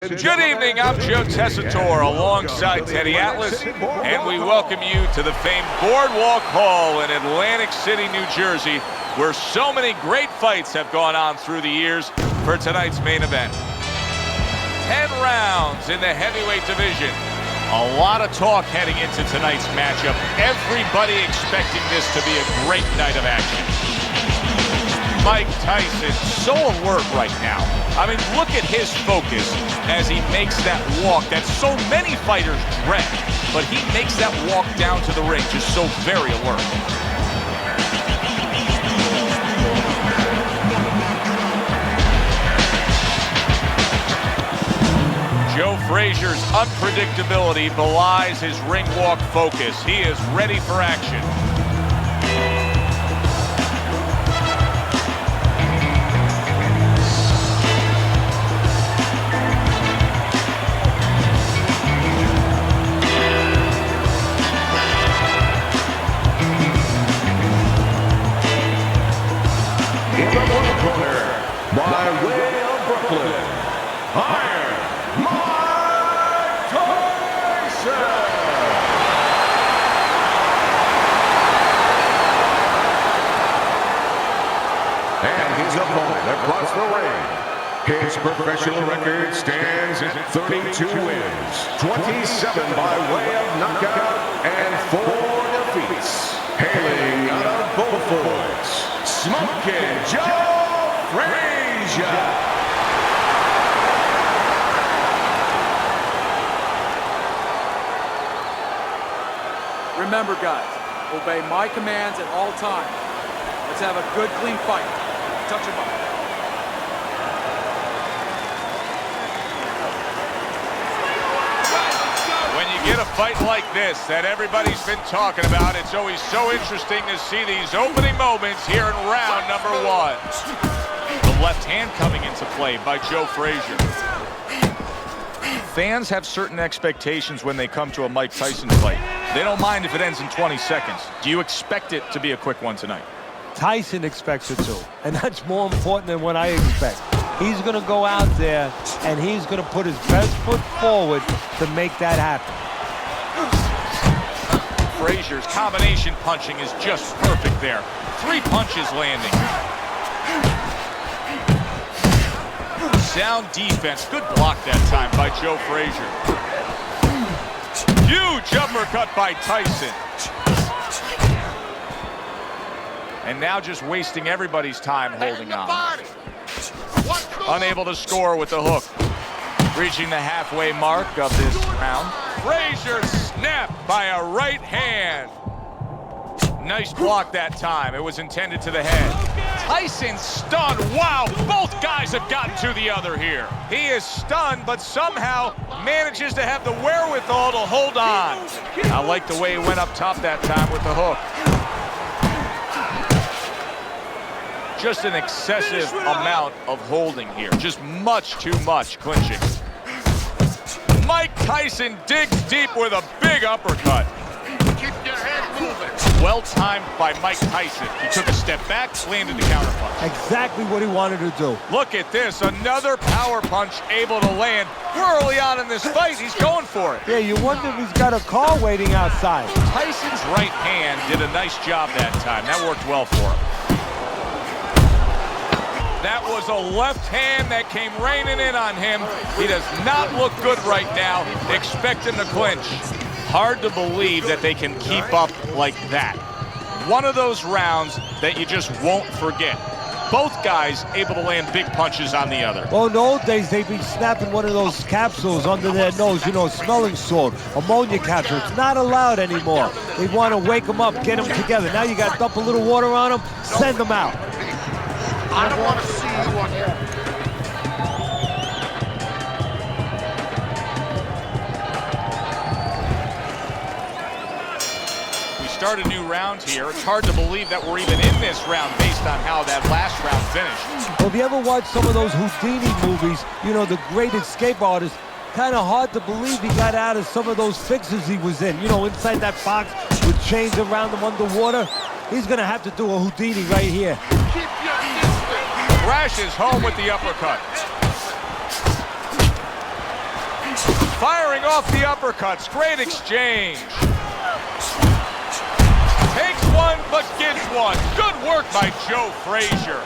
Good evening, I'm Joe Tessitore alongside Teddy Atlas, and we welcome you to the famed Boardwalk Hall in Atlantic City, New Jersey, where so many great fights have gone on through the years for tonight's main event. 10 rounds in the heavyweight division. A lot of talk heading into tonight's matchup. Everybody expecting this to be a great night of action. Mike Tyson, so alert right now. I mean, look at his focus as he makes that walk that so many fighters dread. But he makes that walk down to the ring just so very alert. Joe Frazier's unpredictability belies his ring walk focus. He is ready for action. By way of Brooklyn, Marvis Frazier. And his opponent across the ring. His professional record stands at 32 wins, 27 by way of knockout, and 4 defeats. Hailing out of Beaufort, Smoking Joe Frazier. Remember, guys, obey my commands at all times. Let's have a good, clean fight. Touch him up. When you get a fight like this that everybody's been talking about, it's always so interesting to see these opening moments here in round number 1. The left hand coming into play by Joe Frazier. Fans have certain expectations when they come to a Mike Tyson fight. They don't mind if it ends in 20 seconds. Do you expect it to be a quick one tonight? Tyson expects it to, and that's more important than what I expect. He's going to go out there, and he's going to put his best foot forward to make that happen. Frazier's combination punching is just perfect there. 3 punches landing. Sound defense. Good block that time by Joe Frazier. Huge uppercut by Tyson. And now just wasting everybody's time holding on. Unable to score with the hook. Reaching the halfway mark of this round. Frazier snapped by a right hand. Nice block that time. It was intended to the head. Tyson stunned. Wow, both guys have gotten to the other here. He is stunned, but somehow manages to have the wherewithal to hold on. I like the way he went up top that time with the hook. Just an excessive amount of holding here. Just much too much clinching. Mike Tyson digs deep with a big uppercut. Keep your head moving. Well timed by Mike Tyson. He took a step back, landed the counter punch. Exactly what he wanted to do. Look at this, another power punch able to land. Early on in this fight, he's going for it. Yeah, you wonder if he's got a car waiting outside. Tyson's right hand did a nice job that time. That worked well for him. That was a left hand that came raining in on him. He does not look good right now. Expect him to clinch. Hard to believe that they can keep up like that. One of those rounds that you just won't forget. Both guys able to land big punches on the other. Well, in the old days, they'd be snapping one of those capsules under their nose, you know, smelling salt, ammonia capsule. It's not allowed anymore. They want to wake them up, get them together. Now you got to dump a little water on them, send them out. I don't want to see you on here. We start a new round here. It's hard to believe that we're even in this round based on how that last round finished. Well, if you ever watch some of those Houdini movies, you know, the great escape artist, kind of hard to believe he got out of some of those fixes he was in. You know, inside that box with chains around him underwater. He's going to have to do a Houdini right here. Keep your distance. Crashes home with the uppercut. Firing off the uppercuts. Great exchange. Takes one, but gives one. Good work by Joe Frazier.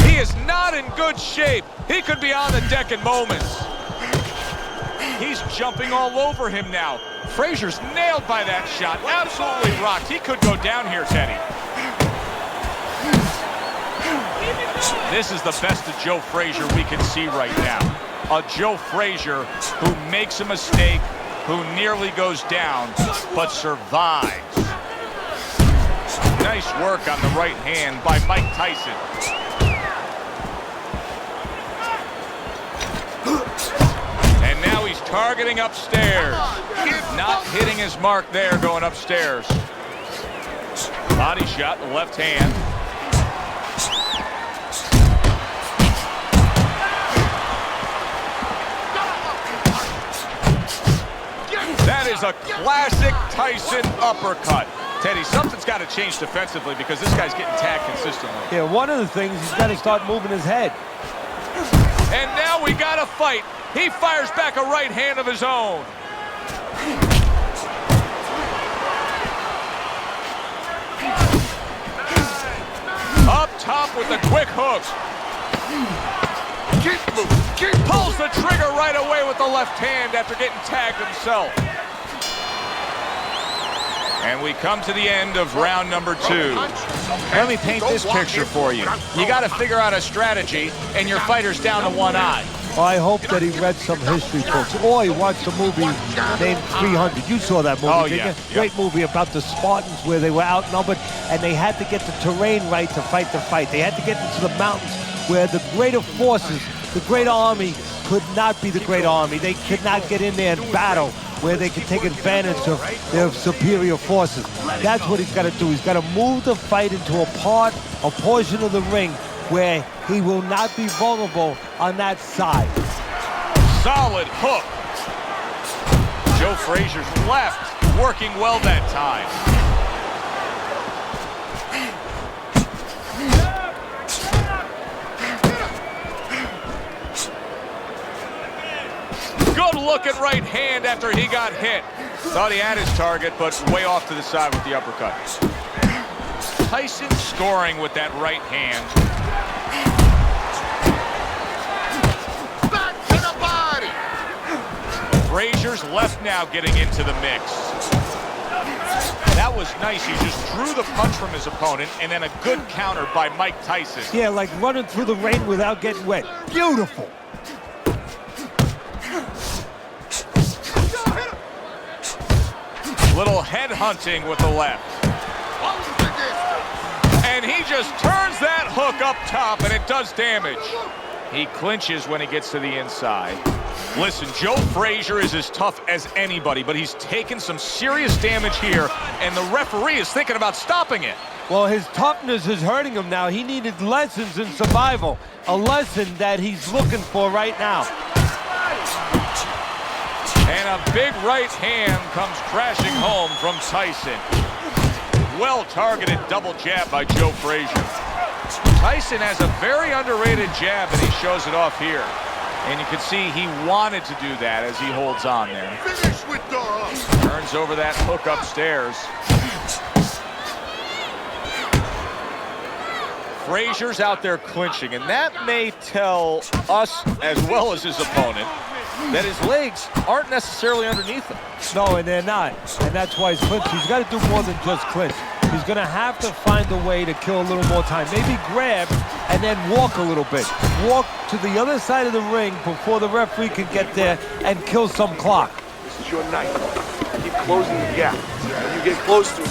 He is not in good shape. He could be on the deck in moments. He's jumping all over him now. Frazier's nailed by that shot. Absolutely rocked. He could go down here, Teddy. This is the best of Joe Frazier we can see right now. A Joe Frazier who makes a mistake, who nearly goes down, but survives. Nice work on the right hand by Mike Tyson. And now he's targeting upstairs. Not hitting his mark there going upstairs. Body shot, the left hand. That is a classic Tyson uppercut. Teddy, something's got to change defensively because this guy's getting tagged consistently. Yeah, one of the things, he's got to start moving his head. And now we got a fight. He fires back a right hand of his own. Up top with the quick hook. Keep moving. Pulls the trigger right away with the left hand after getting tagged himself. And we come to the end of round number 2. Let me paint this picture for you. You got to figure out a strategy, and your fighter's down to one eye. Well, I hope that he read some history books, or he watched a movie named 300. You saw that movie, didn't you? Great movie about the Spartans where they were outnumbered, and they had to get the terrain right to fight the fight. They had to get into the mountains where the greater forces, the great army, could not be the great army. They could not get in there and battle where they could take advantage of their superior forces. That's what he's got to do. He's got to move the fight into a portion of the ring where he will not be vulnerable on that side. Solid hook. Joe Frazier's left, working well that time. Good looking right hand after he got hit. Thought he had his target, but way off to the side with the uppercut. Tyson scoring with that right hand. Back to the body. Frazier's left now getting into the mix. That was nice. He just drew the punch from his opponent, and then a good counter by Mike Tyson. Yeah, like running through the rain without getting wet. Beautiful. Little head hunting with the left. And he just turns that hook up top, and it does damage. He clinches when he gets to the inside. Listen, Joe Frazier is as tough as anybody, but he's taken some serious damage here, and the referee is thinking about stopping it. Well, his toughness is hurting him now. He needed lessons in survival, a lesson that he's looking for right now. And a big right hand comes crashing home from Tyson. Well-targeted double jab by Joe Frazier. Tyson has a very underrated jab, and he shows it off here. And you can see he wanted to do that as he holds on there. Finish with the Turns over that hook upstairs. Frazier's out there clinching, and that may tell us, as well as his opponent, that his legs aren't necessarily underneath him. No, and they're not. And that's why he's clinching. He's got to do more than just clinch. He's going to have to find a way to kill a little more time. Maybe grab and then walk a little bit. Walk to the other side of the ring before the referee can get there and kill some clock. This is your night. Keep closing the gap. When you get close to it,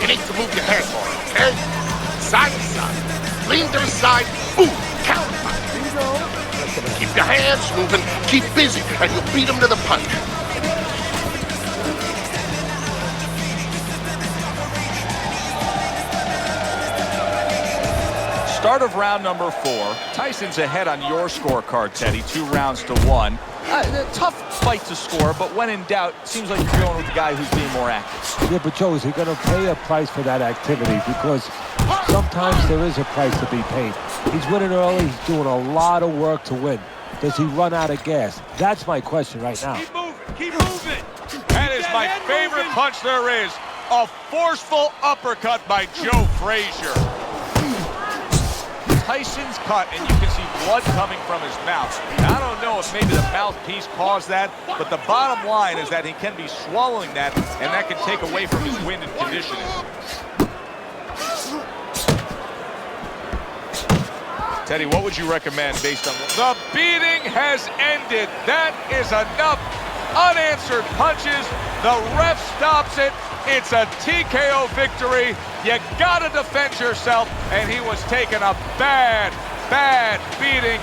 You need to move your head more, okay? Side to side. Lean to the side. Boom. Counter. Keep your hands moving. Keep busy, and you'll beat him to the punch. Start of round number 4. Tyson's ahead on your scorecard, Teddy. 2 rounds to 1. Tough fight to score, but when in doubt, it seems like you're going with the guy who's being more active. Yeah, but Joe, is he going to pay a price for that activity? Because sometimes there is a price to be paid. He's winning early. He's doing a lot of work to win. Does he run out of gas? That's my question right now. Keep moving. Keep moving. That is my favorite punch there is. A forceful uppercut by Joe Frazier. Tyson's cut, and you can see blood coming from his mouth. Now, I don't know if maybe the mouthpiece caused that, but the bottom line is that he can be swallowing that, and that can take away from his wind and conditioning. Teddy, what would you recommend based on... The beating has ended. That is enough unanswered punches. The ref stops it. It's a TKO victory. You gotta defend yourself, and he was taking a bad beating